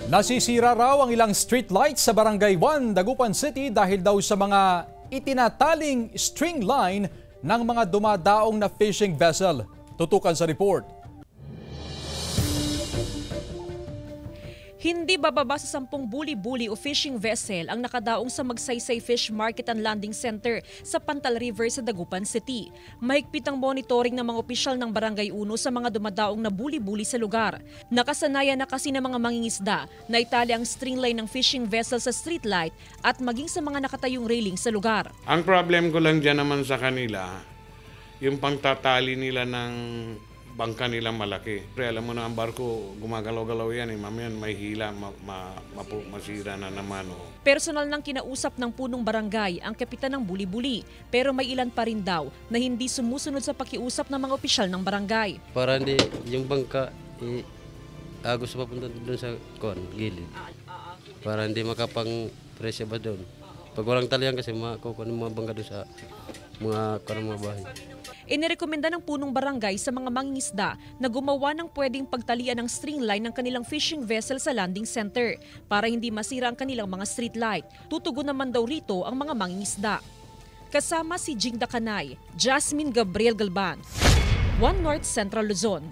Nasisira raw ang ilang street lights sa Barangay 1, Dagupan City dahil daw sa mga itinataling string line ng mga dumadaong na fishing vessel. Tutukan sa report. Hindi bababa sa 10 buli-buli o fishing vessel ang nakadaong sa Magsaysay Fish Market and Landing Center sa Pantal River sa Dagupan City. Mahigpit ang monitoring ng mga opisyal ng Barangay 1 sa mga dumadaong na buli-buli sa lugar. Nakasanayan na kasi ng mga mangingisda na itali ang string line ng fishing vessel sa street light at maging sa mga nakatayong railing sa lugar. Ang problem ko lang dyan naman sa kanila, yung pangtatali nila ng bangka nilang malaki. Pero alam mo na ang barko, gumagalaw-galaw yan. Mamaya may hila, masira na naman. Personal nang kinausap ng punong barangay ang kapitan ng buli-buli. Pero may ilan pa rin daw na hindi sumusunod sa pakiusap ng mga opisyal ng barangay. Para hindi yung bangka agos papunta doon sa gilid. Para hindi makapang-presya ba doon. Pag walang talian kasi makukuha ng mga bangka doon sa mga bahay. Inirekomenda ng punong barangay sa mga mangingisda na gumawa ng pwedeng pagtalian ng string line ng kanilang fishing vessel sa landing center para hindi masira ang kanilang mga street light. Tutugon naman daw rito ang mga mangingisda. Kasama si Jing Dakanay, Jasmine Gabriel Galban, One North Central Luzon.